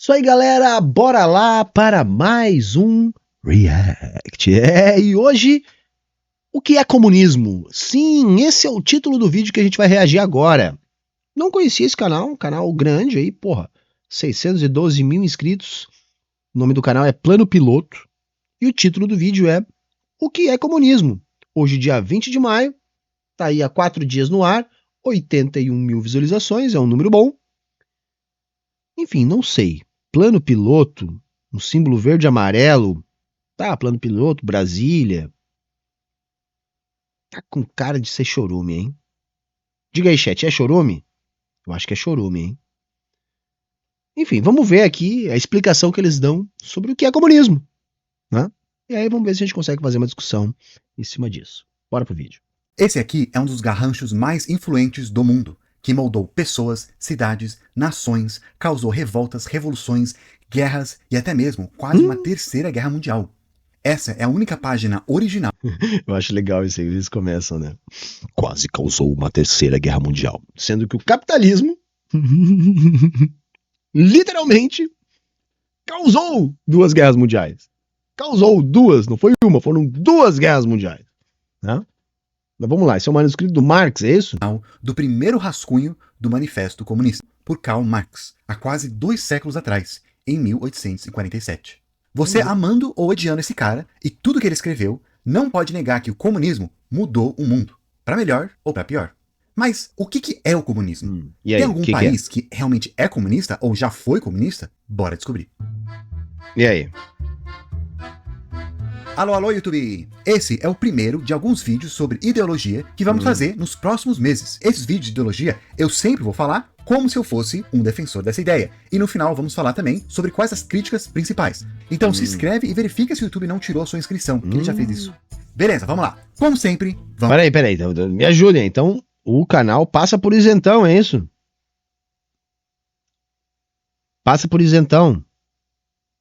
Isso aí, galera, bora lá para mais um React. E hoje, o que é comunismo? Sim, esse é o título do vídeo que a gente vai reagir agora. Não conhecia esse canal, um canal grande aí, 612 mil inscritos. O nome do canal é Plano Piloto. E o título do vídeo é O que é comunismo? Hoje, dia 20 de maio, tá aí há 4 dias no ar, 81 mil visualizações, é um número bom. Enfim, não sei. Plano Piloto, um símbolo verde e amarelo. Tá, Plano Piloto, Brasília. Tá com cara de ser chorume, hein? Diga aí, chat, é chorume? Eu acho que é chorume, hein? Enfim, vamos ver aqui a explicação que eles dão sobre o que é comunismo, né? E aí vamos ver se a gente consegue fazer uma discussão em cima disso. Bora pro vídeo. Esse aqui é um dos garranchos mais influentes do mundo, que moldou pessoas, cidades, nações, causou revoltas, revoluções, guerras e até mesmo quase uma terceira guerra mundial. Essa é a única página original. Eu acho legal isso aí, eles começam, né? Quase causou uma terceira guerra mundial. Sendo que o capitalismo literalmente causou 2 guerras mundiais. Causou 2, não foi uma, foram 2 guerras mundiais. Né? Mas vamos lá, esse é o manuscrito do Marx, é isso? Do primeiro rascunho do Manifesto Comunista, por Karl Marx, há quase 2 séculos atrás, em 1847. Você amando ou odiando esse cara e tudo que ele escreveu, não pode negar que o comunismo mudou o mundo, para melhor ou para pior. Mas o que é o comunismo? E aí, tem algum país que realmente é comunista ou já foi comunista? Bora descobrir. E aí? Alô, alô, YouTube! Esse é o primeiro de alguns vídeos sobre ideologia que vamos fazer nos próximos meses. Esses vídeos de ideologia eu sempre vou falar como se eu fosse um defensor dessa ideia. E no final vamos falar também sobre quais as críticas principais. Então se inscreve e verifica se o YouTube não tirou a sua inscrição, que ele já fez isso. Beleza, vamos lá. Como sempre, vamos... Peraí, então, me ajudem. Então o canal passa por isentão, é isso? Passa por isentão.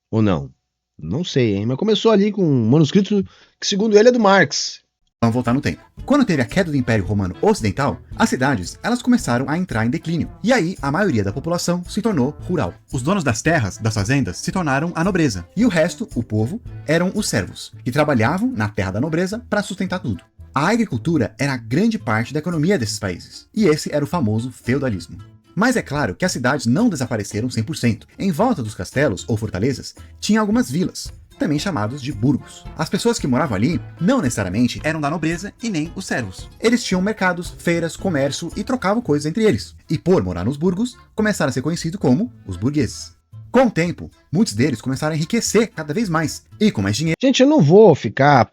Ou não? Não sei, hein? Mas começou ali com um manuscrito que, segundo ele, é do Marx. Vamos voltar no tempo. Quando teve a queda do Império Romano Ocidental, as cidades elas começaram a entrar em declínio. E aí, a maioria da população se tornou rural. Os donos das terras, das fazendas, se tornaram a nobreza. E o resto, o povo, eram os servos, que trabalhavam na terra da nobreza para sustentar tudo. A agricultura era a grande parte da economia desses países. E esse era o famoso feudalismo. Mas é claro que as cidades não desapareceram 100%. Em volta dos castelos ou fortalezas, tinha algumas vilas, também chamados de burgos. As pessoas que moravam ali não necessariamente eram da nobreza e nem os servos. Eles tinham mercados, feiras, comércio e trocavam coisas entre eles. E por morar nos burgos, começaram a ser conhecidos como os burgueses. Com o tempo, muitos deles começaram a enriquecer cada vez mais e com mais dinheiro. Gente, eu não vou ficar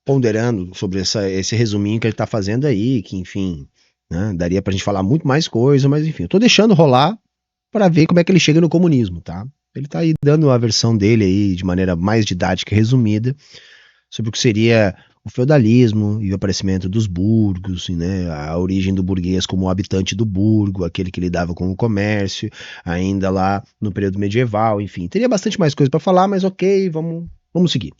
ponderando sobre esse resuminho que ele tá fazendo aí, que enfim... né? Daria pra gente falar muito mais coisa, mas enfim, eu tô deixando rolar para ver como é que ele chega no comunismo, tá? Ele tá aí dando a versão dele aí de maneira mais didática e resumida sobre o que seria o feudalismo e o aparecimento dos burgos, né? A origem do burguês como habitante do burgo, aquele que lidava com o comércio, ainda lá no período medieval, enfim. Teria bastante mais coisa para falar, mas ok, vamos seguir.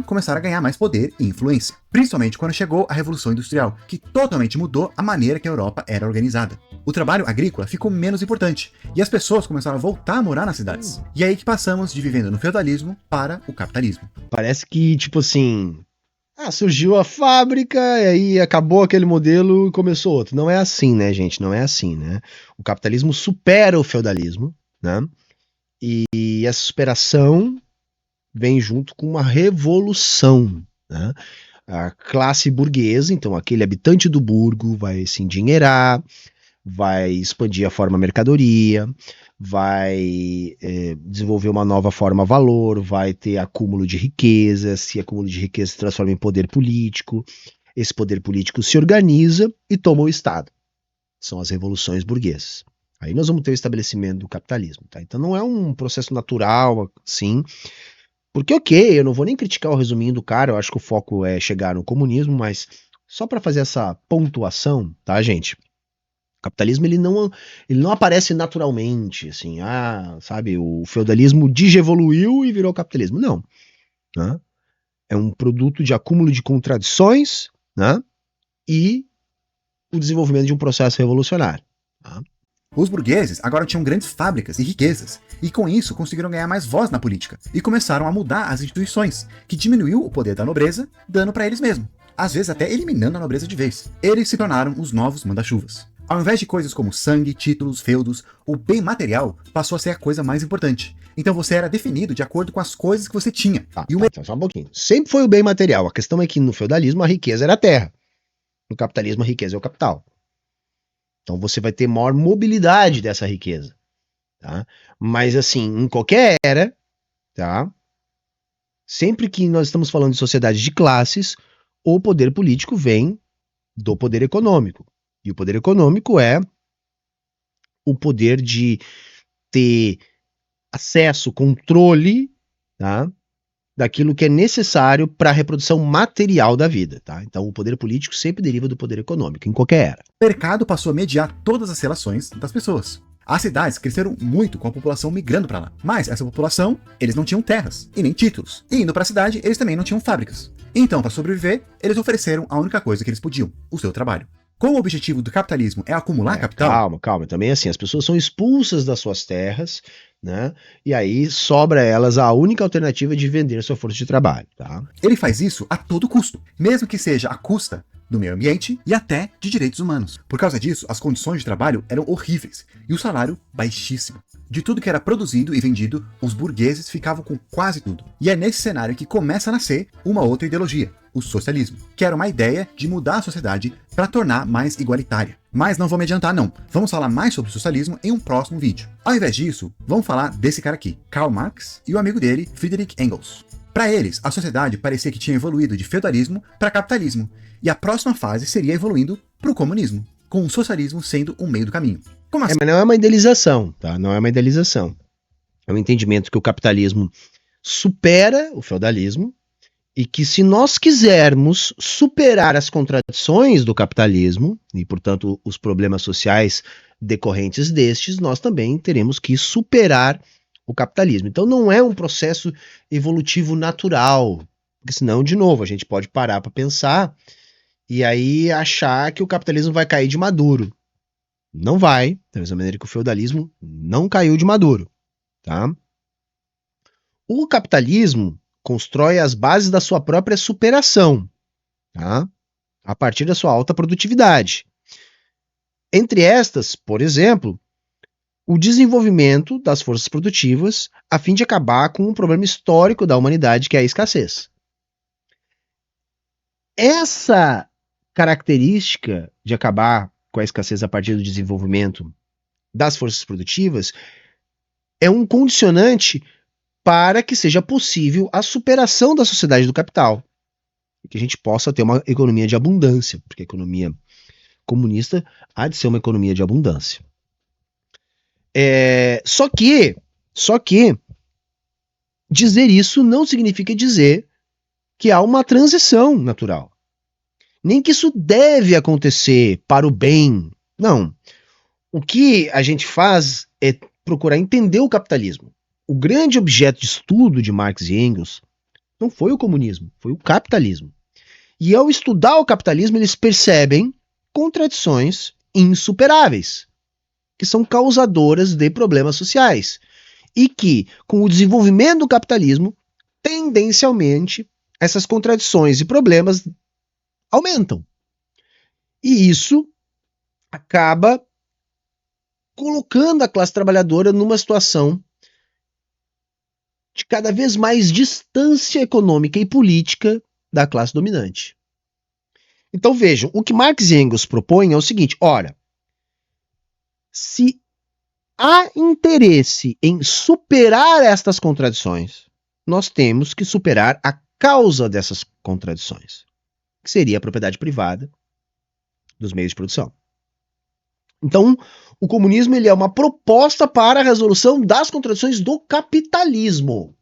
Começaram a ganhar mais poder e influência, principalmente quando chegou a Revolução Industrial, que totalmente mudou a maneira que a Europa era organizada. O trabalho agrícola ficou menos importante, e as pessoas começaram a voltar a morar nas cidades. E é aí que passamos de vivendo no feudalismo para o capitalismo. Parece que, tipo assim, surgiu a fábrica, e aí acabou aquele modelo e começou outro. Não é assim, né, gente? Não é assim, né? O capitalismo supera o feudalismo, né? E essa superação vem junto com uma revolução, né? A classe burguesa, então aquele habitante do burgo vai se endinheirar, vai expandir a forma mercadoria, vai desenvolver uma nova forma valor, vai ter acúmulo de riqueza, esse acúmulo de riqueza se transforma em poder político, esse poder político se organiza e toma o Estado. São as revoluções burguesas. Aí nós vamos ter o estabelecimento do capitalismo, tá? Então não é um processo natural, assim. Porque, ok, eu não vou nem criticar o resuminho do cara, eu acho que o foco é chegar no comunismo, mas só para fazer essa pontuação, tá, gente? O capitalismo, ele não aparece naturalmente, assim, sabe, o feudalismo digievoluiu e virou capitalismo. Não, né? É um produto de acúmulo de contradições, né? E o desenvolvimento de um processo revolucionário, tá? Os burgueses agora tinham grandes fábricas e riquezas, e com isso conseguiram ganhar mais voz na política, e começaram a mudar as instituições, que diminuiu o poder da nobreza, dando para eles mesmos, às vezes até eliminando a nobreza de vez. Eles se tornaram os novos manda-chuvas. Ao invés de coisas como sangue, títulos, feudos, o bem material passou a ser a coisa mais importante. Então você era definido de acordo com as coisas que você tinha. Então, só um pouquinho. Sempre foi o bem material. A questão é que no feudalismo a riqueza era a terra. No capitalismo a riqueza é o capital. Então você vai ter maior mobilidade dessa riqueza. Tá? Mas assim, em qualquer era, tá? Sempre que nós estamos falando de sociedade de classes, o poder político vem do poder econômico. E o poder econômico é o poder de ter acesso, controle, tá, daquilo que é necessário para a reprodução material da vida. Tá? Então o poder político sempre deriva do poder econômico, em qualquer era. O mercado passou a mediar todas as relações das pessoas. As cidades cresceram muito com a população migrando para lá, mas essa população, eles não tinham terras e nem títulos. E indo para a cidade, eles também não tinham fábricas. Então, para sobreviver, eles ofereceram a única coisa que eles podiam, o seu trabalho. Como o objetivo do capitalismo é acumular capital... Calma. Também assim, as pessoas são expulsas das suas terras, né? E aí sobra a elas a única alternativa de vender sua força de trabalho, tá? Ele faz isso a todo custo, mesmo que seja à custa do meio ambiente e até de direitos humanos. Por causa disso, as condições de trabalho eram horríveis e o salário baixíssimo. De tudo que era produzido e vendido, os burgueses ficavam com quase tudo. E é nesse cenário que começa a nascer uma outra ideologia, o socialismo, que era uma ideia de mudar a sociedade para tornar mais igualitária. Mas não vou me adiantar não, vamos falar mais sobre o socialismo em um próximo vídeo. Ao invés disso, vamos falar desse cara aqui, Karl Marx e o amigo dele, Friedrich Engels. Para eles, a sociedade parecia que tinha evoluído de feudalismo para capitalismo, e a próxima fase seria evoluindo para o comunismo, com o socialismo sendo o meio do caminho. Como assim? Mas não é uma idealização, tá? Não é uma idealização. É um entendimento que o capitalismo supera o feudalismo e que se nós quisermos superar as contradições do capitalismo e, portanto, os problemas sociais decorrentes destes, nós também teremos que superar o capitalismo. Então não é um processo evolutivo natural, porque senão, de novo, a gente pode parar para pensar e aí achar que o capitalismo vai cair de maduro. Não vai, da mesma maneira que o feudalismo não caiu de maduro, tá? O capitalismo constrói as bases da sua própria superação, tá? A partir da sua alta produtividade. Entre estas, por exemplo, o desenvolvimento das forças produtivas a fim de acabar com um problema histórico da humanidade, que é a escassez. Essa característica de acabar com a escassez a partir do desenvolvimento das forças produtivas é um condicionante para que seja possível a superação da sociedade do capital e que a gente possa ter uma economia de abundância, porque a economia comunista há de ser uma economia de abundância. Só que dizer isso não significa dizer que há uma transição natural. Nem que isso deve acontecer para o bem. Não. O que a gente faz é procurar entender o capitalismo. O grande objeto de estudo de Marx e Engels não foi o comunismo, foi o capitalismo. E ao estudar o capitalismo, eles percebem contradições insuperáveis, que são causadoras de problemas sociais. E que, com o desenvolvimento do capitalismo, tendencialmente, essas contradições e problemas aumentam. E isso acaba colocando a classe trabalhadora numa situação de cada vez mais distância econômica e política da classe dominante. Então vejam, o que Marx e Engels propõem é o seguinte, ora, se há interesse em superar estas contradições, nós temos que superar a causa dessas contradições, que seria a propriedade privada dos meios de produção. Então, o comunismo ele é uma proposta para a resolução das contradições do capitalismo,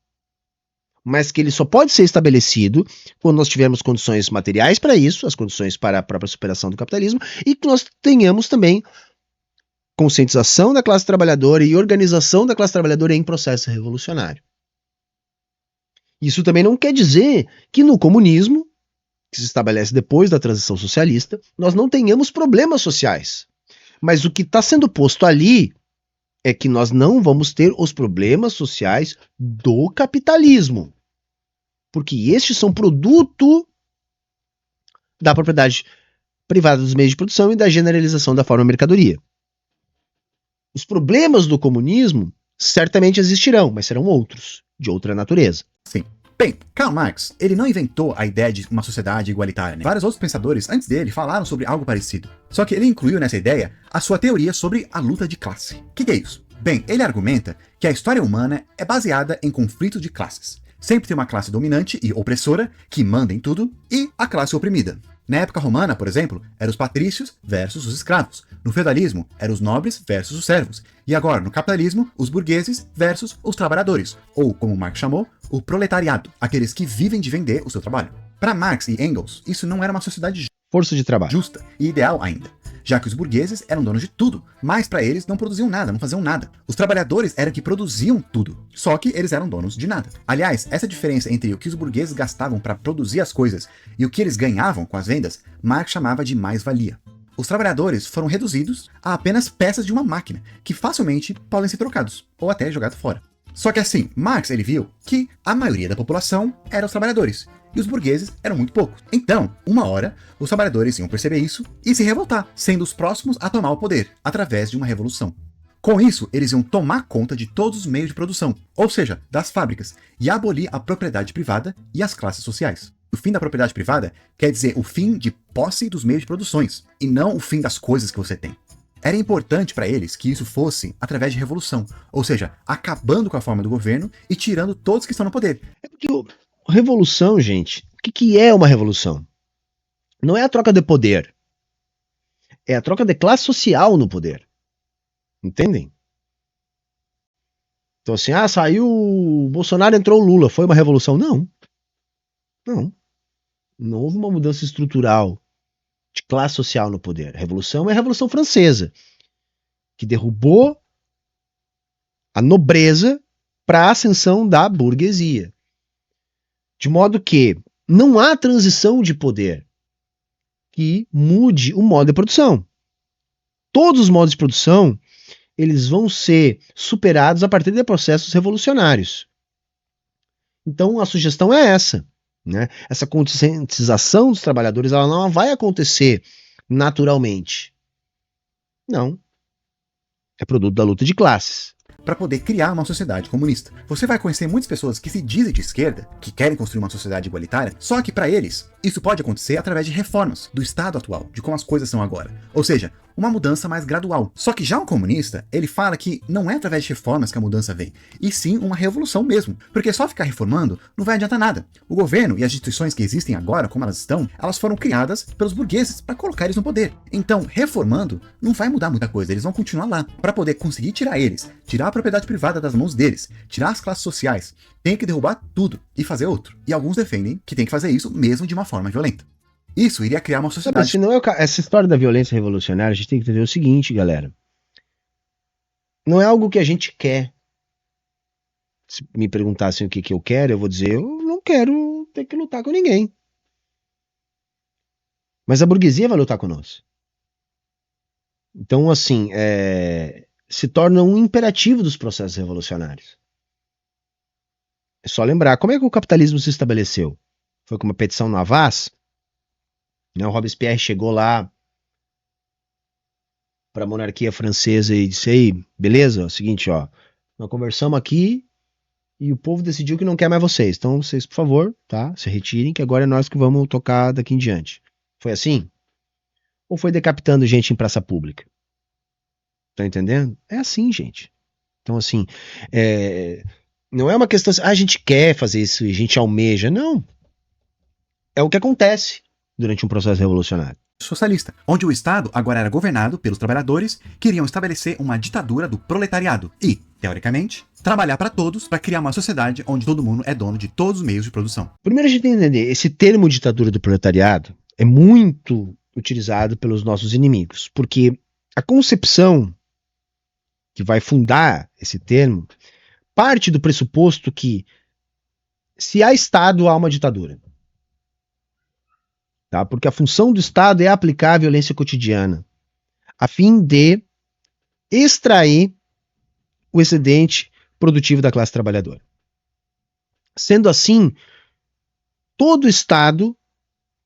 mas que ele só pode ser estabelecido quando nós tivermos condições materiais para isso, as condições para a própria superação do capitalismo, e que nós tenhamos também conscientização da classe trabalhadora e organização da classe trabalhadora em processo revolucionário. Isso também não quer dizer que no comunismo, que se estabelece depois da transição socialista, nós não tenhamos problemas sociais. Mas o que está sendo posto ali é que nós não vamos ter os problemas sociais do capitalismo. Porque estes são produto da propriedade privada dos meios de produção e da generalização da forma mercadoria. Os problemas do comunismo certamente existirão, mas serão outros, de outra natureza. Sim. Bem, Karl Marx, ele não inventou a ideia de uma sociedade igualitária, né? Vários outros pensadores antes dele falaram sobre algo parecido. Só que ele incluiu nessa ideia a sua teoria sobre a luta de classe. O que é isso? Bem, ele argumenta que a história humana é baseada em conflitos de classes. Sempre tem uma classe dominante e opressora que manda em tudo e a classe oprimida. Na época romana, por exemplo, eram os patrícios versus os escravos. No feudalismo, eram os nobres versus os servos. E agora, no capitalismo, os burgueses versus os trabalhadores. Ou, como Marx chamou, o proletariado, aqueles que vivem de vender o seu trabalho. Para Marx e Engels, isso não era uma sociedade Força de trabalho. justa e ideal ainda, já que os burgueses eram donos de tudo, mas para eles não produziam nada, não faziam nada. Os trabalhadores eram que produziam tudo, só que eles eram donos de nada. Aliás, essa diferença entre o que os burgueses gastavam para produzir as coisas e o que eles ganhavam com as vendas, Marx chamava de mais-valia. Os trabalhadores foram reduzidos a apenas peças de uma máquina, que facilmente podem ser trocados, ou até jogados fora. Só que assim, Marx ele viu que a maioria da população eram os trabalhadores, e os burgueses eram muito poucos. Então, uma hora, os trabalhadores iam perceber isso e se revoltar, sendo os próximos a tomar o poder, através de uma revolução. Com isso, eles iam tomar conta de todos os meios de produção, ou seja, das fábricas, e abolir a propriedade privada e as classes sociais. O fim da propriedade privada quer dizer o fim de posse dos meios de produções, e não o fim das coisas que você tem. Era importante para eles que isso fosse através de revolução, ou seja, acabando com a forma do governo e tirando todos que estão no poder. É porque revolução, gente, o que é uma revolução? Não é a troca de poder. É a troca de classe social no poder. Entendem? Então assim, saiu o Bolsonaro, entrou o Lula, foi uma revolução? Não. Não. Não houve uma mudança estrutural de classe social no poder. A revolução é a Revolução Francesa, que derrubou a nobreza para a ascensão da burguesia. De modo que não há transição de poder que mude o modo de produção. Todos os modos de produção, eles vão ser superados a partir de processos revolucionários. Então a sugestão é essa, né? Essa conscientização dos trabalhadores, ela não vai acontecer naturalmente. Não. É produto da luta de classes. Para poder criar uma sociedade comunista. Você vai conhecer muitas pessoas que se dizem de esquerda, que querem construir uma sociedade igualitária, só que para eles, isso pode acontecer através de reformas do estado atual, de como as coisas são agora. Ou seja, uma mudança mais gradual. Só que já um comunista, ele fala que não é através de reformas que a mudança vem, e sim uma revolução mesmo. Porque só ficar reformando não vai adiantar nada. O governo e as instituições que existem agora, como elas estão, elas foram criadas pelos burgueses para colocar eles no poder. Então, reformando não vai mudar muita coisa, eles vão continuar lá. Para poder conseguir tirar eles, tirar a propriedade privada das mãos deles, tirar as classes sociais, tem que derrubar tudo e fazer outro. E alguns defendem que tem que fazer isso mesmo de uma forma violenta. Isso iria criar uma sociedade. Se não é essa história da violência revolucionária, a gente tem que entender o seguinte, galera. Não é algo que a gente quer. Se me perguntassem o que eu quero, eu vou dizer, eu não quero ter que lutar com ninguém. Mas a burguesia vai lutar conosco. Então, assim, se torna um imperativo dos processos revolucionários. É só lembrar, como é que o capitalismo se estabeleceu? Foi com uma petição no Havas? O Robespierre chegou lá para a monarquia francesa e disse, aí, beleza, é o seguinte, ó, nós conversamos aqui e o povo decidiu que não quer mais vocês, então vocês, por favor, tá, se retirem, que agora é nós que vamos tocar daqui em diante. Foi assim? Ou foi decapitando gente em praça pública? Tá entendendo? É assim, gente. Então, assim, não é uma questão assim, a gente quer fazer isso e a gente almeja, não. É o que acontece durante um processo revolucionário. Socialista, onde o Estado agora era governado pelos trabalhadores que iriam estabelecer uma ditadura do proletariado e, teoricamente, trabalhar para todos para criar uma sociedade onde todo mundo é dono de todos os meios de produção. Primeiro a gente tem que entender, esse termo ditadura do proletariado é muito utilizado pelos nossos inimigos, porque a concepção que vai fundar esse termo parte do pressuposto que se há Estado, há uma ditadura. Tá? Porque a função do Estado é aplicar a violência cotidiana. a fim de extrair o excedente produtivo da classe trabalhadora. Sendo assim, todo Estado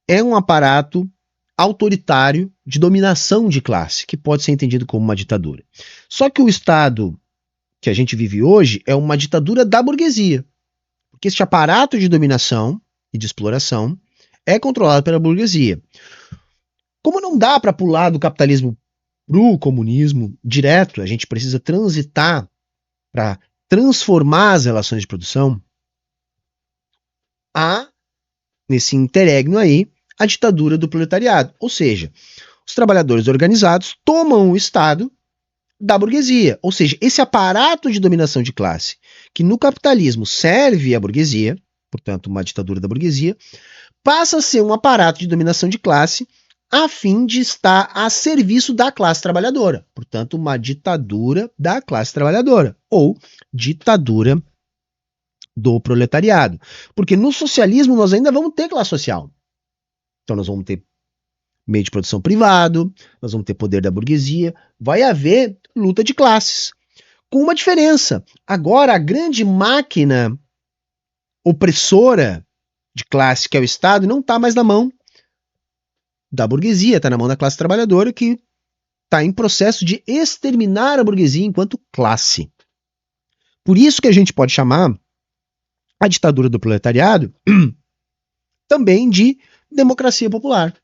é um aparato autoritário de dominação de classe, que pode ser entendido como uma ditadura. Só que o Estado que a gente vive hoje é uma ditadura da burguesia, porque este aparato de dominação e de exploração é controlado pela burguesia. Como não dá para pular do capitalismo para o comunismo direto, a gente precisa transitar para transformar as relações de produção, há, nesse interregno aí, a ditadura do proletariado. Ou seja, os trabalhadores organizados tomam o Estado da burguesia. Ou seja, esse aparato de dominação de classe, que no capitalismo serve à burguesia, portanto, uma ditadura da burguesia, passa a ser um aparato de dominação de classe a fim de estar a serviço da classe trabalhadora. Portanto, uma ditadura da classe trabalhadora, ou ditadura do proletariado. Porque no socialismo nós ainda vamos ter classe social. Então nós vamos ter meio de produção privado, nós vamos ter poder da burguesia, vai haver luta de classes. Com uma diferença. Agora a grande máquina opressora de classe, que é o Estado, não está mais na mão da burguesia, está na mão da classe trabalhadora, que está em processo de exterminar a burguesia enquanto classe. Por isso que a gente pode chamar a ditadura do proletariado também de democracia popular.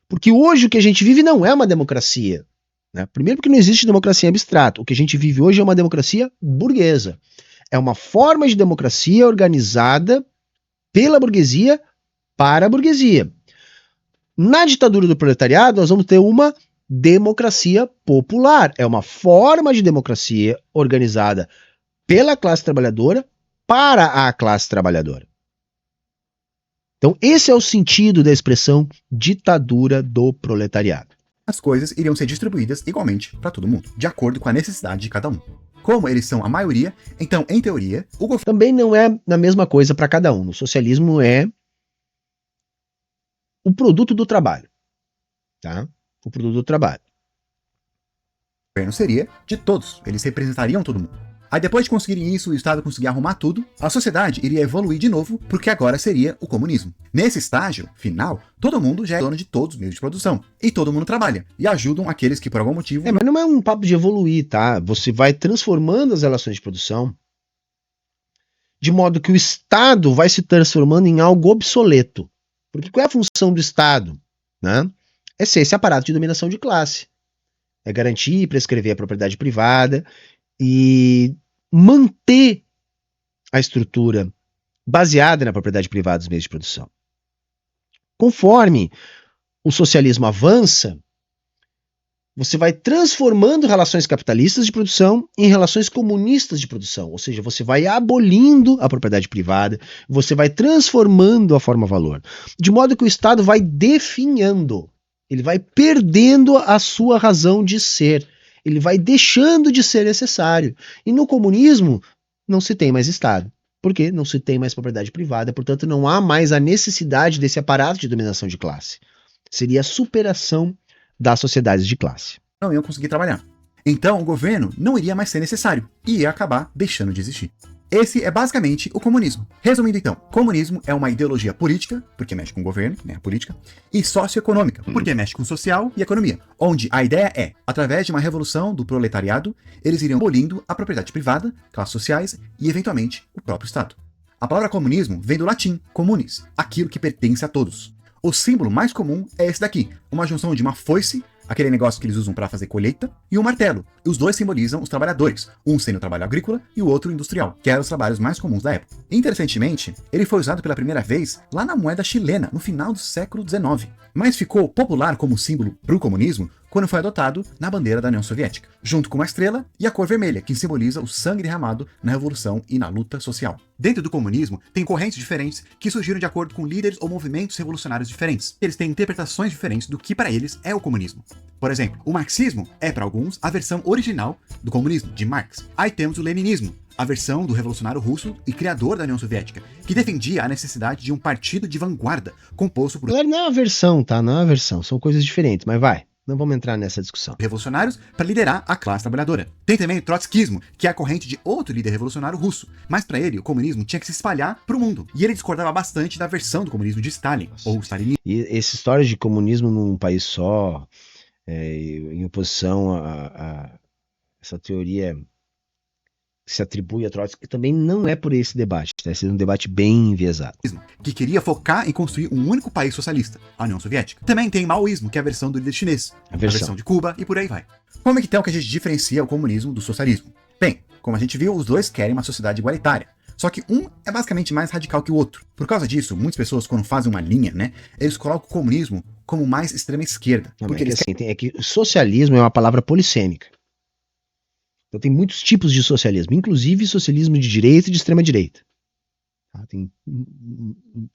Porque hoje o que a gente vive não é uma democracia. Né? Primeiro porque não existe democracia abstrata. O que a gente vive hoje é uma democracia burguesa. É uma forma de democracia organizada pela burguesia para a burguesia. Na ditadura do proletariado, nós vamos ter uma democracia popular. É uma forma de democracia organizada pela classe trabalhadora para a classe trabalhadora. Então, esse é o sentido da expressão ditadura do proletariado. As coisas iriam ser distribuídas igualmente para todo mundo, de acordo com a necessidade de cada um. Como eles são a maioria, então, em teoria, o governo também não é a mesma coisa para cada um. No socialismo é o produto do trabalho. Tá? O produto do trabalho. seria de todos, eles representariam todo mundo. Aí depois de conseguirem isso, o Estado conseguir arrumar tudo, a sociedade iria evoluir de novo, porque agora seria o comunismo. Nesse estágio final, todo mundo já é dono de todos os meios de produção. E todo mundo trabalha. E ajudam aqueles que por algum motivo... Mas não é um papo de evoluir, tá? Você vai transformando as relações de produção de modo que o Estado vai se transformando em algo obsoleto. Porque qual é a função do Estado? Né? É ser esse aparato de dominação de classe. É garantir e prescrever a propriedade privada e manter a estrutura baseada na propriedade privada dos meios de produção. Conforme o socialismo avança, você vai transformando relações capitalistas de produção em relações comunistas de produção, ou seja, você vai abolindo a propriedade privada, você vai transformando a forma-valor, de modo que o Estado vai definhando, ele vai perdendo a sua razão de ser, ele vai deixando de ser necessário. E no comunismo não se tem mais Estado, porque não se tem mais propriedade privada, portanto não há mais a necessidade desse aparato de dominação de classe. Seria a superação das sociedades de classe. Não iam conseguir trabalhar. Então o governo não iria mais ser necessário e ia acabar deixando de existir. Esse é basicamente o comunismo. Resumindo então, comunismo é uma ideologia política, porque mexe com o governo, né, a política, e socioeconômica, porque mexe com social e economia, onde a ideia é, através de uma revolução do proletariado, eles iriam abolindo a propriedade privada, classes sociais e, eventualmente, o próprio Estado. A palavra comunismo vem do latim, communis, aquilo que pertence a todos. O símbolo mais comum é esse daqui, uma junção de uma foice, aquele negócio que eles usam para fazer colheita, e um martelo. E os dois simbolizam os trabalhadores, um sendo o trabalho agrícola e o outro industrial, que eram os trabalhos mais comuns da época. Interessantemente, ele foi usado pela primeira vez lá na moeda chilena, no final do século XIX, mas ficou popular como símbolo para o comunismo quando foi adotado na bandeira da União Soviética, junto com uma estrela e a cor vermelha, que simboliza o sangue derramado na revolução e na luta social. Dentro do comunismo, tem correntes diferentes que surgiram de acordo com líderes ou movimentos revolucionários diferentes. Eles têm interpretações diferentes do que para eles é o comunismo. Por exemplo, o marxismo é para alguns a versão original do comunismo, de Marx. Aí temos o leninismo, a versão do revolucionário russo e criador da União Soviética, que defendia a necessidade de um partido de vanguarda composto por... Não é uma versão, tá? Não é uma versão, são coisas diferentes, mas vai. Não vamos entrar nessa discussão. Revolucionários para liderar a classe trabalhadora. Tem também o trotskismo, que é a corrente de outro líder revolucionário russo. Mas para ele, o comunismo tinha que se espalhar para o mundo. E ele discordava bastante da versão do comunismo de Stalin, ou stalinismo. E essa história de comunismo num país só, em oposição a essa teoria que se atribui a Trotsky, também não é por esse debate, tá? Esse é um debate bem enviesado. Que queria focar em construir um único país socialista, a União Soviética. Também tem maoísmo, que é a versão do líder chinês, a versão de Cuba e por aí vai. Como é que então que a gente diferencia o comunismo do socialismo? Bem, como a gente viu, os dois querem uma sociedade igualitária. Só que um é basicamente mais radical que o outro. Por causa disso, muitas pessoas, quando fazem uma linha, né, eles colocam o comunismo como mais extrema esquerda. Porque é que socialismo é uma palavra polissêmica. Então tem muitos tipos de socialismo, inclusive socialismo de direita e de extrema direita. Tá? Tem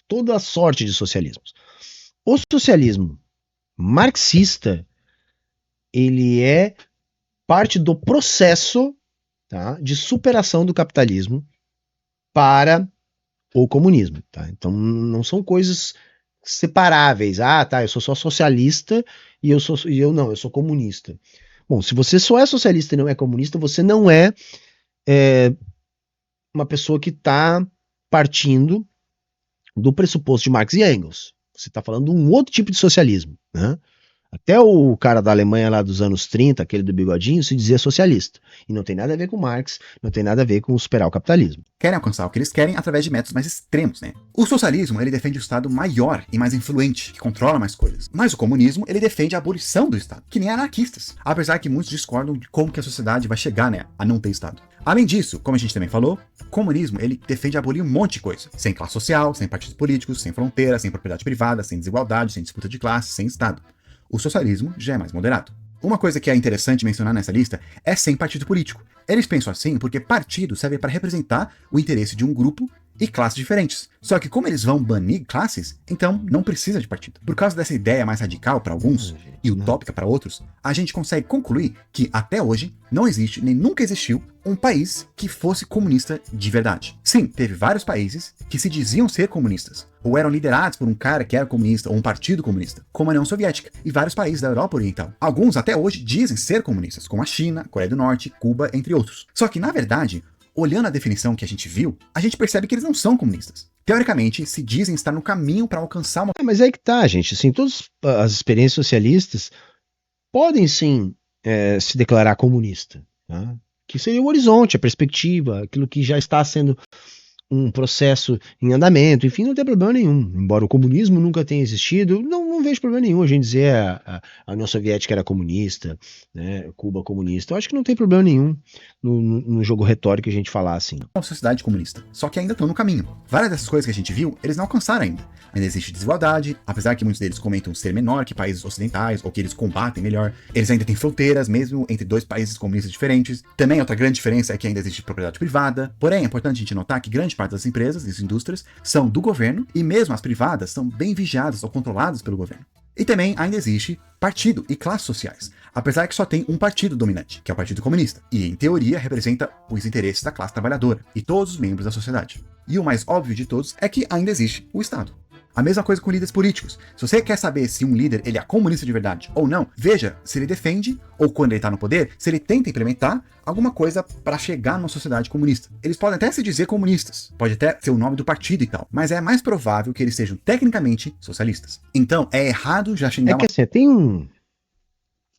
toda a sorte de socialismos. O socialismo marxista, ele é parte do processo, tá, de superação do capitalismo para o comunismo. Tá? Então não são coisas separáveis. Ah, tá, eu sou só socialista e eu sou comunista. Bom, se você só é socialista e não é comunista, você não é uma pessoa que está partindo do pressuposto de Marx e Engels. Você está falando de um outro tipo de socialismo, né? Até o cara da Alemanha lá dos anos 30, aquele do bigodinho, se dizia socialista. E não tem nada a ver com Marx, não tem nada a ver com superar o capitalismo. Querem alcançar o que eles querem através de métodos mais extremos, né? O socialismo, ele defende o Estado maior e mais influente, que controla mais coisas. Mas o comunismo, ele defende a abolição do Estado, que nem anarquistas. Apesar que muitos discordam de como que a sociedade vai chegar, né, a não ter Estado. Além disso, como a gente também falou, o comunismo, ele defende abolir um monte de coisa. Sem classe social, sem partidos políticos, sem fronteira, sem propriedade privada, sem desigualdade, sem disputa de classe, sem Estado. O socialismo já é mais moderado. Uma coisa que é interessante mencionar nessa lista é sem partido político. Eles pensam assim porque partido serve para representar o interesse de um grupo e classes diferentes. Só que como eles vão banir classes, então não precisa de partido. Por causa dessa ideia mais radical para alguns e utópica para outros, a gente consegue concluir que até hoje não existe nem nunca existiu um país que fosse comunista de verdade. Sim, teve vários países que se diziam ser comunistas, ou eram liderados por um cara que era comunista ou um partido comunista, como a União Soviética e vários países da Europa Oriental. Alguns até hoje dizem ser comunistas, como a China, Coreia do Norte, Cuba, entre outros. Só que na verdade, olhando a definição que a gente viu, a gente percebe que eles não são comunistas. Teoricamente, se dizem estar no caminho para alcançar uma... Mas aí que tá, gente. Assim, todas as experiências socialistas podem sim se declarar comunista. Tá? Que seria o horizonte, a perspectiva, aquilo que já está sendo um processo em andamento, enfim, não tem problema nenhum. Embora o comunismo nunca tenha existido, não vejo problema nenhum a gente dizer a União Soviética era comunista, né, Cuba comunista. Eu acho que não tem problema nenhum no jogo retórico que a gente falar assim. Uma sociedade comunista, só que ainda estão no caminho. Várias dessas coisas que a gente viu, eles não alcançaram ainda. Ainda existe desigualdade, apesar que muitos deles comentam ser menor que países ocidentais, ou que eles combatem melhor. Eles ainda têm fronteiras, mesmo entre dois países comunistas diferentes. Também outra grande diferença é que ainda existe propriedade privada. Porém, é importante a gente notar que grande parte das empresas e indústrias são do governo, e mesmo as privadas são bem vigiadas ou controladas pelo governo. E também ainda existe partido e classes sociais, apesar que só tem um partido dominante, que é o Partido Comunista, e em teoria representa os interesses da classe trabalhadora e todos os membros da sociedade. E o mais óbvio de todos é que ainda existe o Estado. A mesma coisa com líderes políticos. Se você quer saber se um líder ele é comunista de verdade ou não, veja se ele defende, ou quando ele está no poder, se ele tenta implementar alguma coisa para chegar numa sociedade comunista. Eles podem até se dizer comunistas, pode até ser o nome do partido e tal, mas é mais provável que eles sejam tecnicamente socialistas. Então, é errado já xingar... É que assim, tem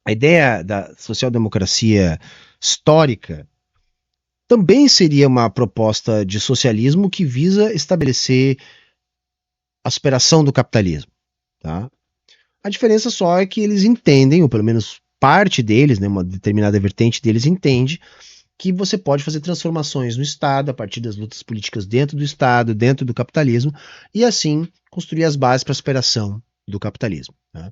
a ideia da social-democracia histórica também seria uma proposta de socialismo que visa estabelecer a superação do capitalismo, tá? A diferença só é que eles entendem, ou pelo menos parte deles, né, uma determinada vertente deles entende que você pode fazer transformações no Estado a partir das lutas políticas dentro do Estado, dentro do capitalismo, e assim construir as bases para a superação do capitalismo. Tá?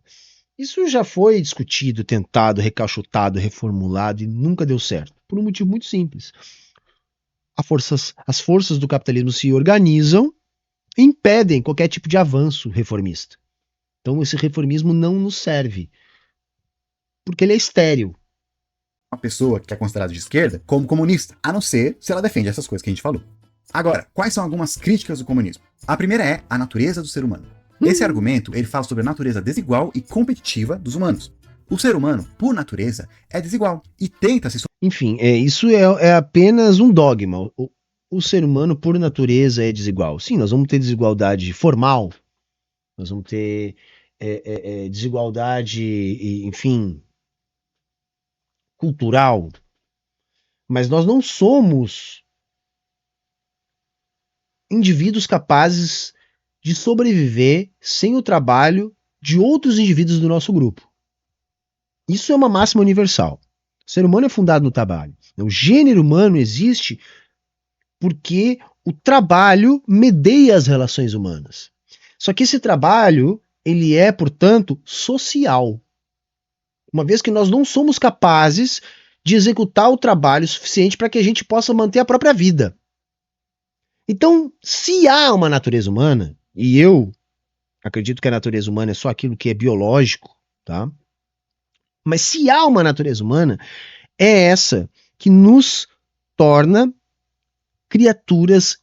Isso já foi discutido, tentado, recauchutado, reformulado e nunca deu certo, por um motivo muito simples. As forças do capitalismo se organizam, impedem qualquer tipo de avanço reformista. Então esse reformismo não nos serve, porque ele é estéril. Uma pessoa que é considerada de esquerda como comunista, a não ser se ela defende essas coisas que a gente falou. Agora, quais são algumas críticas do comunismo? A primeira é a natureza do ser humano. Esse argumento ele fala sobre a natureza desigual e competitiva dos humanos. O ser humano, por natureza, é desigual e tenta se... Enfim, isso é apenas um dogma. O ser humano, por natureza, é desigual. Sim, nós vamos ter desigualdade formal, nós vamos ter desigualdade, enfim, cultural, mas nós não somos indivíduos capazes de sobreviver sem o trabalho de outros indivíduos do nosso grupo. Isso é uma máxima universal. O ser humano é fundado no trabalho. O gênero humano existe porque o trabalho medeia as relações humanas. Só que esse trabalho, ele é, portanto, social. Uma vez que nós não somos capazes de executar o trabalho suficiente para que a gente possa manter a própria vida. Então, se há uma natureza humana, e eu acredito que a natureza humana é só aquilo que é biológico, tá? Mas se há uma natureza humana, é essa que nos torna criaturas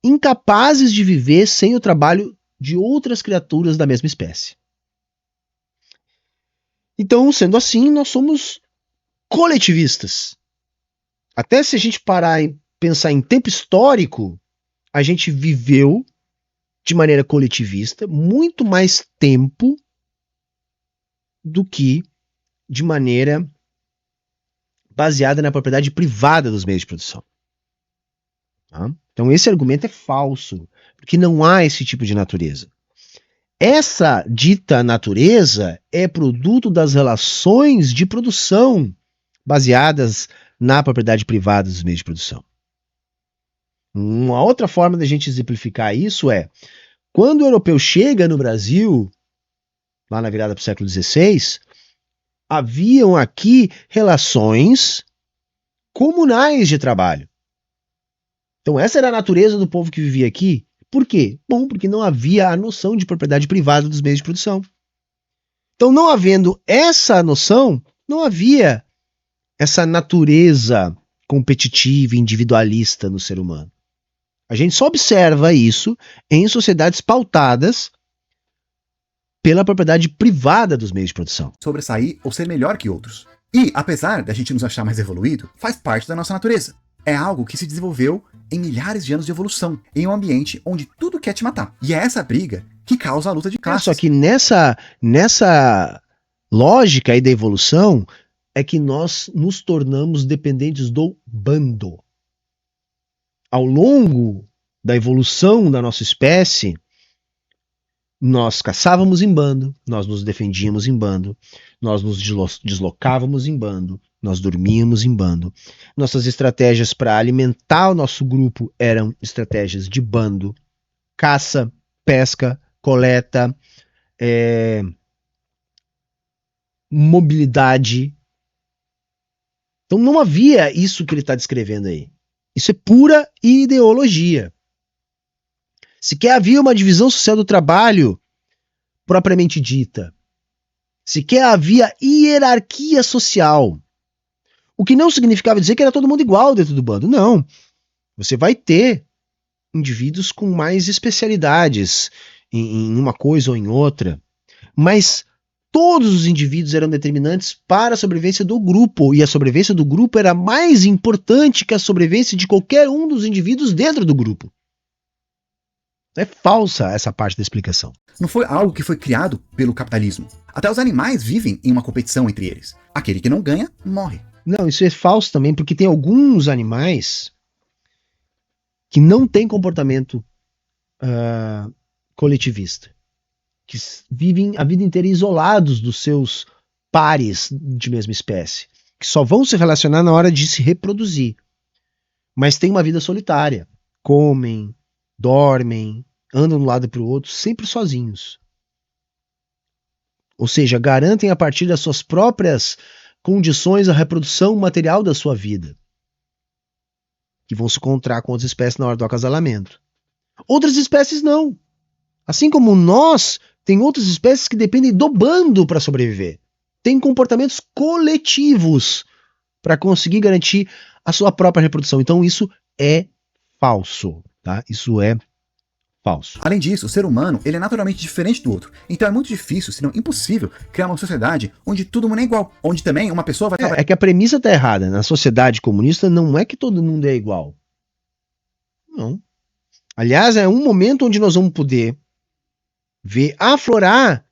incapazes de viver sem o trabalho de outras criaturas da mesma espécie. Então, sendo assim, nós somos coletivistas. Até se a gente parar e pensar em tempo histórico, a gente viveu de maneira coletivista muito mais tempo do que de maneira baseada na propriedade privada dos meios de produção. Tá? Então esse argumento é falso, porque não há esse tipo de natureza. Essa dita natureza é produto das relações de produção baseadas na propriedade privada dos meios de produção. Uma outra forma da gente exemplificar isso é, quando o europeu chega no Brasil, lá na virada para o século XVI, haviam aqui relações comunais de trabalho. Então essa era a natureza do povo que vivia aqui. Por quê? Bom, porque não havia a noção de propriedade privada dos meios de produção. Então, não havendo essa noção, não havia essa natureza competitiva e individualista no ser humano. A gente só observa isso em sociedades pautadas pela propriedade privada dos meios de produção. Sobressair ou ser melhor que outros. E, apesar da gente nos achar mais evoluído, faz parte da nossa natureza. É algo que se desenvolveu em milhares de anos de evolução, em um ambiente onde tudo quer te matar. E é essa briga que causa a luta de classes. Só que nessa lógica aí da evolução é que nós nos tornamos dependentes do bando. Ao longo da evolução da nossa espécie, nós caçávamos em bando, nós nos defendíamos em bando, nós nos deslocávamos em bando, nós dormíamos em bando. Nossas estratégias para alimentar o nosso grupo eram estratégias de bando, caça, pesca, coleta, mobilidade. Então não havia isso que ele está descrevendo aí. Isso é pura ideologia. Sequer havia uma divisão social do trabalho propriamente dita. Sequer havia hierarquia social. O que não significava dizer que era todo mundo igual dentro do bando. Não. Você vai ter indivíduos com mais especialidades em uma coisa ou em outra. Mas todos os indivíduos eram determinantes para a sobrevivência do grupo. E a sobrevivência do grupo era mais importante que a sobrevivência de qualquer um dos indivíduos dentro do grupo. É falsa essa parte da explicação. Não foi algo que foi criado pelo capitalismo. Até os animais vivem em uma competição entre eles. Aquele que não ganha, morre. Não, isso é falso também, porque tem alguns animais que não têm comportamento coletivista, que vivem a vida inteira isolados dos seus pares de mesma espécie, que só vão se relacionar na hora de se reproduzir, mas têm uma vida solitária, comem, dormem, andam de um lado para o outro, sempre sozinhos. Ou seja, garantem a partir das suas próprias condições a reprodução material da sua vida, que vão se encontrar com outras espécies na hora do acasalamento. Outras espécies não. Assim como nós, tem outras espécies que dependem do bando para sobreviver. Tem comportamentos coletivos para conseguir garantir a sua própria reprodução. Então isso é falso, tá? Isso é Falso. Além disso, o ser humano ele é naturalmente diferente do outro. Então é muito difícil, se não impossível, criar uma sociedade onde todo mundo é igual. Onde também uma pessoa vai trabalhar. É que a premissa tá errada. Na sociedade comunista não é que todo mundo é igual. Não. Aliás, é um momento onde nós vamos poder ver aflorar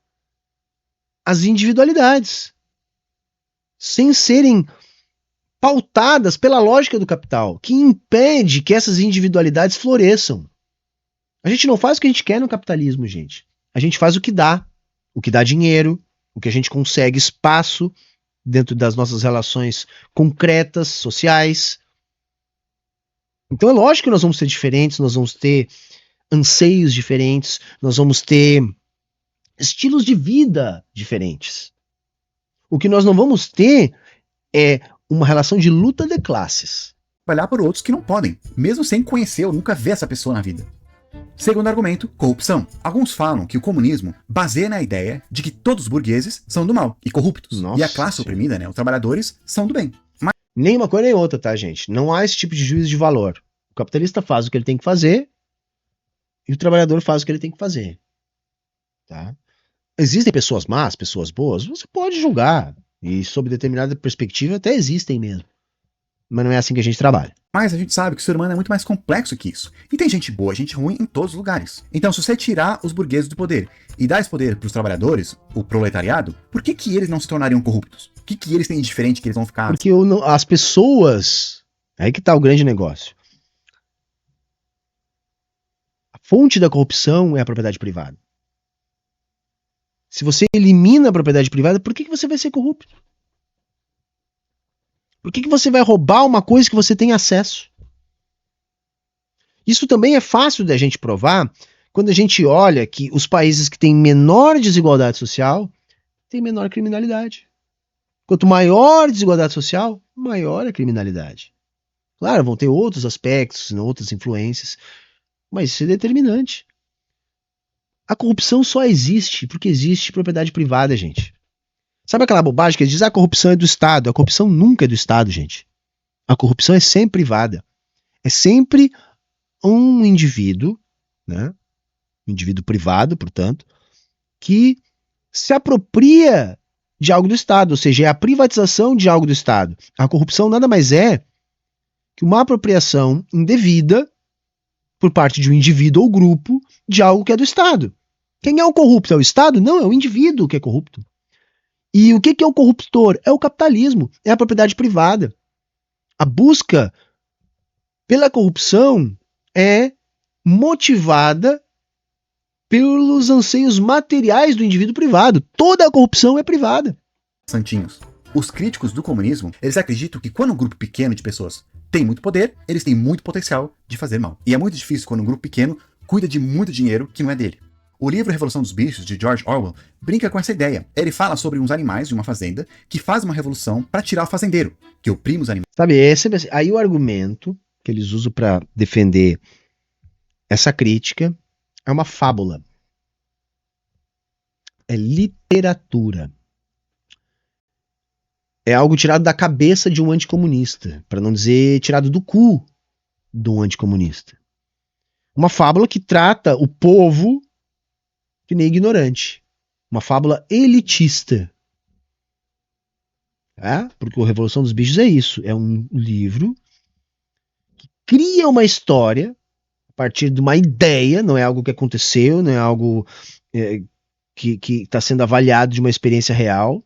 as individualidades sem serem pautadas pela lógica do capital, que impede que essas individualidades floresçam. A gente não faz o que a gente quer no capitalismo, gente. A gente faz o que dá dinheiro, o que a gente consegue espaço dentro das nossas relações concretas, sociais. Então é lógico que nós vamos ser diferentes, nós vamos ter anseios diferentes, nós vamos ter estilos de vida diferentes. O que nós não vamos ter é uma relação de luta de classes. Trabalhar por outros que não podem, mesmo sem conhecer ou nunca ver essa pessoa na vida. Segundo argumento, corrupção. Alguns falam que o comunismo baseia na ideia de que todos os burgueses são do mal e corruptos. Nossa e a classe oprimida, os trabalhadores, são do bem. Mas nem uma coisa nem outra, tá, gente? Não há esse tipo de juízo de valor. O capitalista faz o que ele tem que fazer e o trabalhador faz o que ele tem que fazer. Tá? Existem pessoas más, pessoas boas? Você pode julgar. E sob determinada perspectiva até existem mesmo. Mas não é assim que a gente trabalha. Mas a gente sabe que o ser humano é muito mais complexo que isso. E tem gente boa, gente ruim em todos os lugares. Então, se você tirar os burgueses do poder e dar esse poder para os trabalhadores, o proletariado, por que eles não se tornariam corruptos? O que eles têm de diferente que eles vão ficar... Porque as pessoas... Aí que tá o grande negócio. A fonte da corrupção é a propriedade privada. Se você elimina a propriedade privada, por que você vai ser corrupto? Por que você vai roubar uma coisa que você tem acesso? Isso também é fácil da gente provar quando a gente olha que os países que têm menor desigualdade social têm menor criminalidade. Quanto maior a desigualdade social, maior a criminalidade. Claro, vão ter outros aspectos, outras influências, mas isso é determinante. A corrupção só existe porque existe propriedade privada, gente. Sabe aquela bobagem que eles dizem, a corrupção é do Estado? A corrupção nunca é do Estado, gente. A corrupção é sempre privada. É sempre um indivíduo, né? Um indivíduo privado, portanto, que se apropria de algo do Estado, ou seja, é a privatização de algo do Estado. A corrupção nada mais é que uma apropriação indevida por parte de um indivíduo ou grupo de algo que é do Estado. Quem é o corrupto? É o Estado? Não, é o indivíduo que é corrupto. E o que é o corruptor? É o capitalismo, é a propriedade privada. A busca pela corrupção é motivada pelos anseios materiais do indivíduo privado. Toda a corrupção é privada. Santinhos. Os críticos do comunismo, eles acreditam que quando um grupo pequeno de pessoas tem muito poder, eles têm muito potencial de fazer mal. E é muito difícil quando um grupo pequeno cuida de muito dinheiro que não é dele. O livro Revolução dos Bichos, de George Orwell, brinca com essa ideia. Ele fala sobre uns animais de uma fazenda que faz uma revolução para tirar o fazendeiro, que oprime os animais. Sabe, aí o argumento que eles usam para defender essa crítica é uma fábula. É literatura. É algo tirado da cabeça de um anticomunista, para não dizer tirado do cu de um anticomunista. Uma fábula que trata o povo que nem ignorante. Uma fábula elitista. Porque a Revolução dos Bichos é isso. É um livro que cria uma história a partir de uma ideia, não é algo que aconteceu, não é algo que está sendo avaliado de uma experiência real.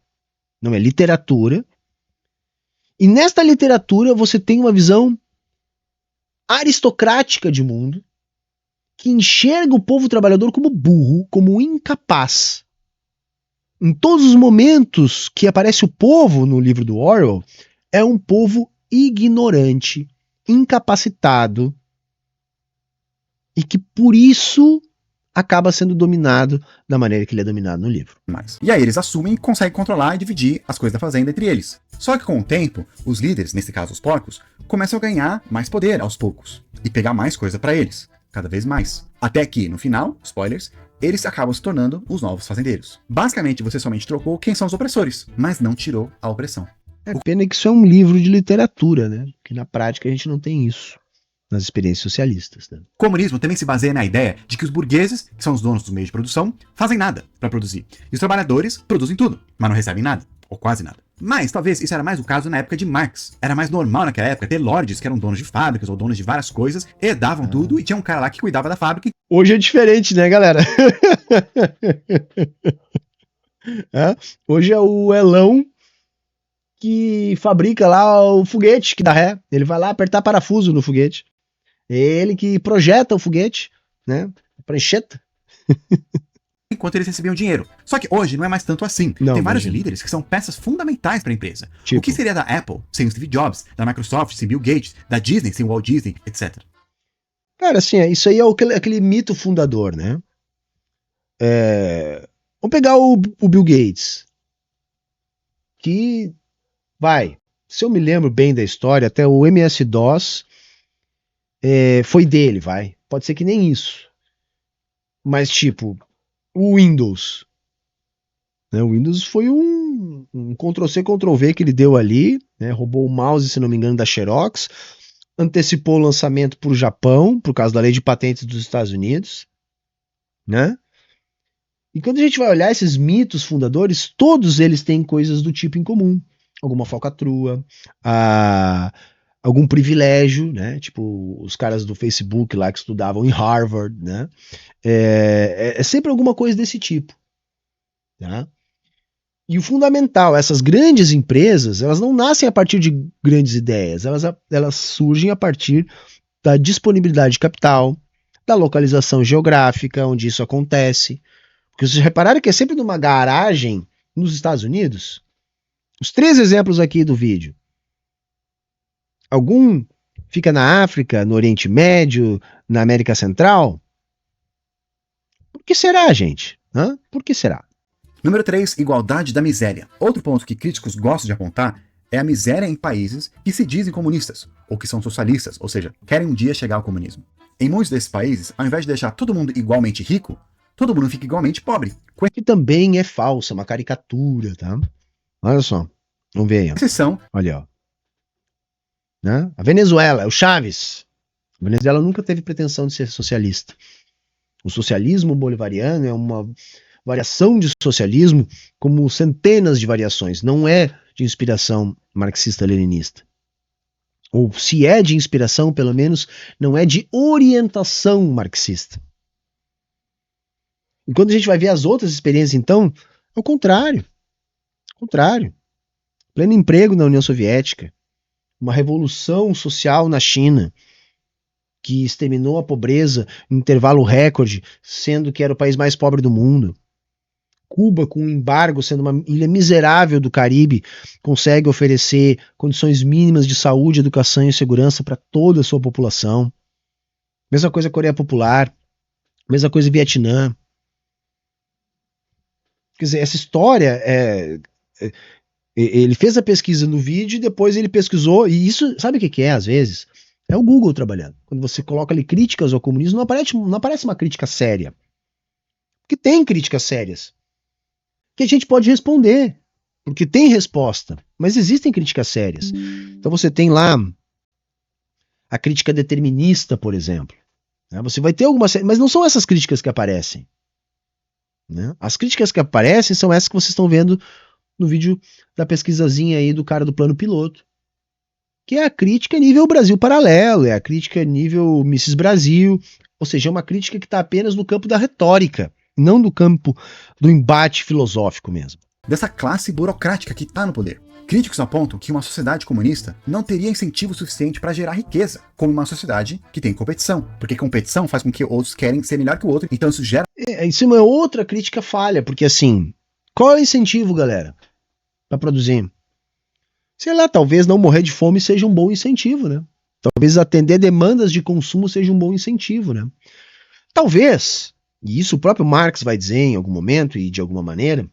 Não é literatura. E nesta literatura você tem uma visão aristocrática de mundo que enxerga o povo trabalhador como burro, como incapaz. Em todos os momentos que aparece o povo no livro do Orwell, é um povo ignorante, incapacitado, e que por isso acaba sendo dominado da maneira que ele é dominado no livro. E aí eles assumem e conseguem controlar e dividir as coisas da fazenda entre eles. Só que com o tempo, os líderes, nesse caso os porcos, começam a ganhar mais poder aos poucos e pegar mais coisa para eles, cada vez mais. Até que, no final, spoilers, eles acabam se tornando os novos fazendeiros. Basicamente, você somente trocou quem são os opressores, mas não tirou a opressão. É pena que isso é um livro de literatura, né? Que na prática a gente não tem isso. nas experiências socialistas. Né? O comunismo também se baseia na ideia de que os burgueses, que são os donos dos meios de produção, fazem nada para produzir. E os trabalhadores produzem tudo, mas não recebem nada, ou quase nada. Mas talvez isso era mais o caso na época de Marx. Era mais normal naquela época ter lords que eram donos de fábricas ou donos de várias coisas, herdavam tudo e tinha um cara lá que cuidava da fábrica. Hoje é diferente, né, galera? Hoje é o Elão que fabrica lá o foguete que dá ré. Ele vai lá apertar parafuso no foguete. É ele que projeta o foguete, né? A prancheta. Enquanto eles recebiam dinheiro. Só que hoje não é mais tanto assim. Não, tem vários imagina. líderes que são peças fundamentais para a empresa. Tipo? O que seria da Apple sem o Steve Jobs, da Microsoft sem Bill Gates, da Disney sem Walt Disney, etc. Cara, assim, isso aí é aquele mito fundador, né? Vamos pegar o Bill Gates. Que, se eu me lembro bem da história, até o MS-DOS foi dele, Pode ser que nem isso. Mas, tipo, o Windows. Né? O Windows foi um Ctrl-C, Ctrl-V que ele deu ali, né? Roubou o mouse, se não me engano, da Xerox, antecipou o lançamento para o Japão, por causa da lei de patentes dos Estados Unidos, né? E quando a gente vai olhar esses mitos fundadores, todos eles têm coisas do tipo em comum. Alguma falcatrua, algum privilégio, né? Tipo os caras do Facebook lá que estudavam em Harvard, né? É sempre alguma coisa desse tipo. Tá? E o fundamental, essas grandes empresas, elas não nascem a partir de grandes ideias, elas surgem a partir da disponibilidade de capital, da localização geográfica onde isso acontece. Porque vocês repararam que é sempre numa garagem nos Estados Unidos? Os 3 exemplos aqui do vídeo. Algum fica na África, no Oriente Médio, na América Central? Por que será, gente? Por que será? Número 3, igualdade da miséria. Outro ponto que críticos gostam de apontar é a miséria em países que se dizem comunistas, ou que são socialistas, ou seja, querem um dia chegar ao comunismo. Em muitos desses países, ao invés de deixar todo mundo igualmente rico, todo mundo fica igualmente pobre. Que também é falsa, uma caricatura, tá? Olha só, vamos ver aí. Ó. Exceção. Olha, ó. Né? A Venezuela, o Chávez. A Venezuela nunca teve pretensão de ser socialista. O socialismo bolivariano é uma variação de socialismo como centenas de variações. Não é de inspiração marxista-leninista. Ou se é de inspiração, pelo menos, não é de orientação marxista. E quando a gente vai ver as outras experiências, então, é o contrário. Pleno emprego na União Soviética, uma revolução social na China, que exterminou a pobreza em intervalo recorde, sendo que era o país mais pobre do mundo. Cuba, com um embargo, sendo uma ilha miserável do Caribe, consegue oferecer condições mínimas de saúde, educação e segurança para toda a sua população. Mesma coisa a Coreia Popular, mesma coisa Vietnã. Quer dizer, essa história ele fez a pesquisa no vídeo e depois ele pesquisou, e isso, sabe o que é às vezes? É o Google trabalhando. Quando você coloca ali críticas ao comunismo, não aparece uma crítica séria. Porque tem críticas sérias que a gente pode responder, porque tem resposta, mas existem críticas sérias. Então você tem lá a crítica determinista, por exemplo. Né? Você vai ter algumas, mas não são essas críticas que aparecem. Né? As críticas que aparecem são essas que vocês estão vendo no vídeo da pesquisazinha aí do cara do plano piloto, que é a crítica nível Brasil Paralelo, é a crítica nível Mrs. Brasil, ou seja, é uma crítica que está apenas no campo da retórica, não no campo do embate filosófico mesmo. Dessa classe burocrática que está no poder. Críticos apontam que uma sociedade comunista não teria incentivo suficiente para gerar riqueza, como uma sociedade que tem competição, porque competição faz com que outros querem ser melhor que o outro, então isso gera... Isso é uma outra crítica falha, porque assim, qual é o incentivo, galera, para produzir? Sei lá, talvez não morrer de fome seja um bom incentivo, né? Talvez atender demandas de consumo seja um bom incentivo, né? Talvez, e isso o próprio Marx vai dizer em algum momento e de alguma maneira,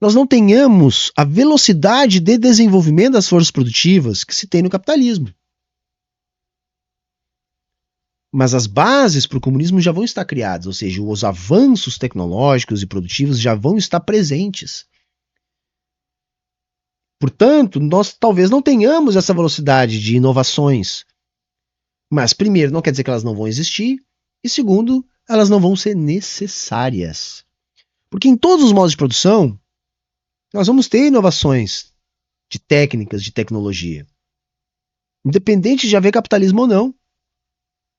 nós não tenhamos a velocidade de desenvolvimento das forças produtivas que se tem no capitalismo. Mas as bases para o comunismo já vão estar criadas, ou seja, os avanços tecnológicos e produtivos já vão estar presentes. Portanto, nós talvez não tenhamos essa velocidade de inovações Mas, primeiro, não quer dizer que elas não vão existir, e segundo, elas não vão ser necessárias. Porque em todos os modos de produção, nós vamos ter inovações de técnicas, de tecnologia. Independente de haver capitalismo ou não.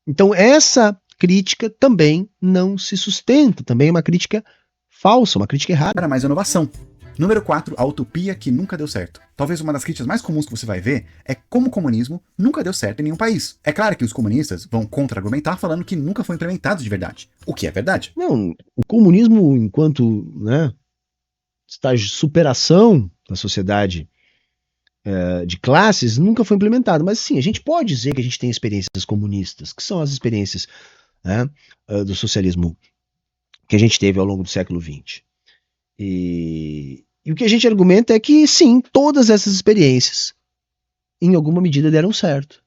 Então, essa crítica também não se sustenta, também é uma crítica falsa, uma crítica errada. Para mais inovação. Número 4, a utopia que nunca deu certo. Talvez uma das críticas mais comuns que você vai ver é como o comunismo nunca deu certo em nenhum país. É claro que os comunistas vão contra-argumentar falando que nunca foi implementado de verdade, o que é verdade. Não, o comunismo, enquanto, né, estágio de superação da sociedade de classes, nunca foi implementado. Mas sim, a gente pode dizer que a gente tem experiências comunistas, que são as experiências, né, do socialismo que a gente teve ao longo do século XX. E o que a gente argumenta é que, sim, todas essas experiências, em alguma medida, deram certo.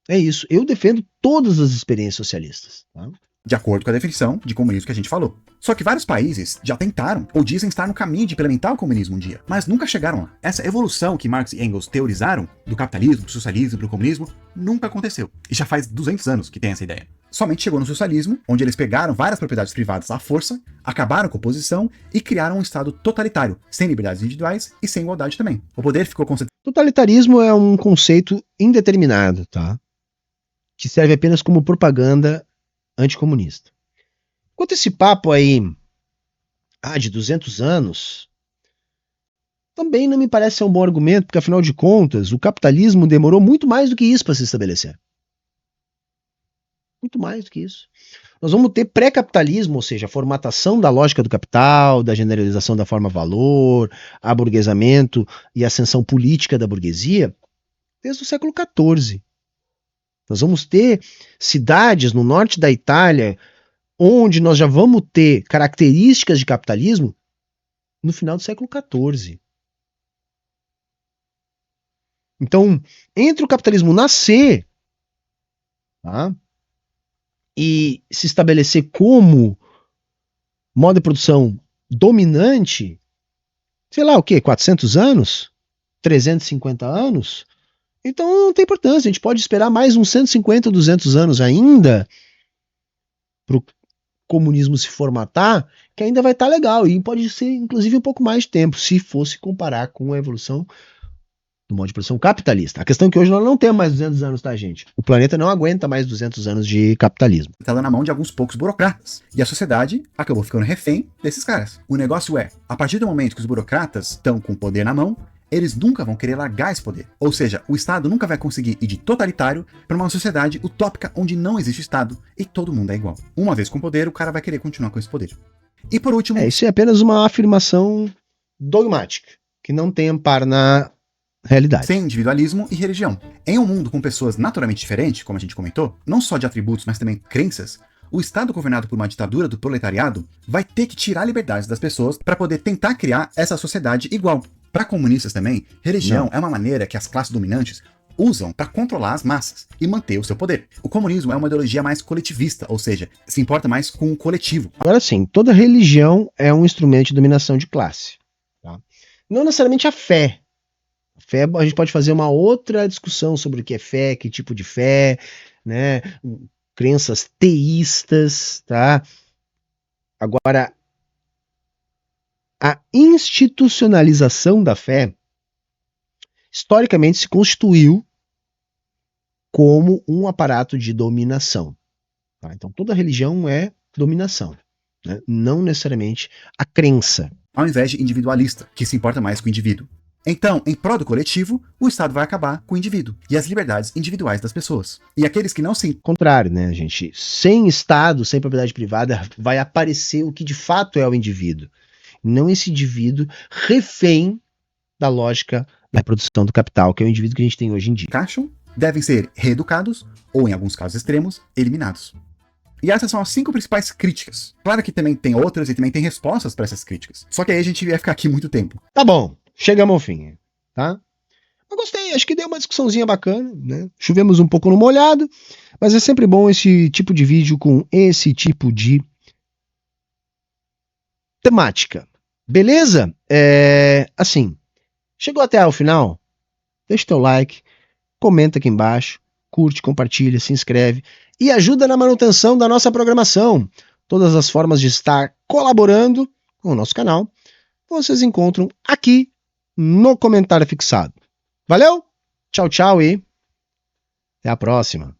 É isso. Eu defendo todas as experiências socialistas. Tá? De acordo com a definição de comunismo que a gente falou. Só que vários países já tentaram ou dizem estar no caminho de implementar o comunismo um dia, mas nunca chegaram lá. Essa evolução que Marx e Engels teorizaram, do capitalismo, do socialismo, do comunismo, nunca aconteceu. E já faz 200 anos que tem essa ideia. Somente chegou no socialismo, onde eles pegaram várias propriedades privadas à força, acabaram com a oposição e criaram um Estado totalitário, sem liberdades individuais e sem igualdade também. O poder ficou concentrado. Totalitarismo é um conceito indeterminado, tá? Que serve apenas como propaganda anticomunista. Enquanto esse papo aí de 200 anos também não me parece ser um bom argumento, porque afinal de contas o capitalismo demorou muito mais do que isso para se estabelecer. Muito mais do que isso. Nós vamos ter pré-capitalismo, ou seja, a formatação da lógica do capital, da generalização da forma-valor, aburguesamento e ascensão política da burguesia, desde o século XIV. Nós vamos ter cidades no norte da Itália onde nós já vamos ter características de capitalismo no final do século XIV. Então, entre o capitalismo nascer, tá, e se estabelecer como modo de produção dominante, sei lá o quê, 400 anos? 350 anos? Então não tem importância, a gente pode esperar mais uns 150, 200 anos ainda para o comunismo se formatar, que ainda vai estar legal, e pode ser inclusive um pouco mais de tempo, se fosse comparar com a evolução do modo de produção capitalista. A questão é que hoje nós não temos mais 200 anos, tá, gente? O planeta não aguenta mais 200 anos de capitalismo. Tá na mão de alguns poucos burocratas. E a sociedade acabou ficando refém desses caras. O negócio é, a partir do momento que os burocratas estão com o poder na mão, eles nunca vão querer largar esse poder. Ou seja, o Estado nunca vai conseguir ir de totalitário para uma sociedade utópica onde não existe Estado e todo mundo é igual. Uma vez com poder, o cara vai querer continuar com esse poder. E por último... Isso é apenas uma afirmação dogmática, que não tem amparo na realidade. Sem individualismo e religião. Em um mundo com pessoas naturalmente diferentes, como a gente comentou, não só de atributos, mas também crenças, o Estado governado por uma ditadura do proletariado vai ter que tirar liberdades das pessoas para poder tentar criar essa sociedade igual. Para comunistas também, religião é uma maneira que as classes dominantes usam para controlar as massas e manter o seu poder. O comunismo é uma ideologia mais coletivista, ou seja, se importa mais com o coletivo. Agora sim, toda religião é um instrumento de dominação de classe. Tá? Não necessariamente a fé. A fé, a gente pode fazer uma outra discussão sobre o que é fé, que tipo de fé, né? Crenças teístas, tá? Agora, a institucionalização da fé historicamente se constituiu como um aparato de dominação. Tá? Então, toda religião é dominação, né? Não necessariamente a crença. Ao invés de individualista, que se importa mais com o indivíduo. Então, em prol do coletivo, o Estado vai acabar com o indivíduo e as liberdades individuais das pessoas. E aqueles que não se... Contrário, né, gente? Sem Estado, sem propriedade privada, vai aparecer o que de fato é o indivíduo. Não esse indivíduo refém da lógica da produção do capital, que é o indivíduo que a gente tem hoje em dia. Encaixam, devem ser reeducados, ou em alguns casos extremos, eliminados. E essas são as 5 principais críticas. Claro que também tem outras e também tem respostas para essas críticas. Só que aí a gente vai ficar aqui muito tempo. Tá bom. Chegamos ao fim, tá? Eu gostei, acho que deu uma discussãozinha bacana, né? Chovemos um pouco no molhado, mas é sempre bom esse tipo de vídeo com esse tipo de temática. Beleza? Assim, chegou até o final? Deixa teu like, comenta aqui embaixo, curte, compartilha, se inscreve e ajuda na manutenção da nossa programação. Todas as formas de estar colaborando com o nosso canal, vocês encontram aqui no comentário fixado. Valeu? Tchau, tchau e até a próxima.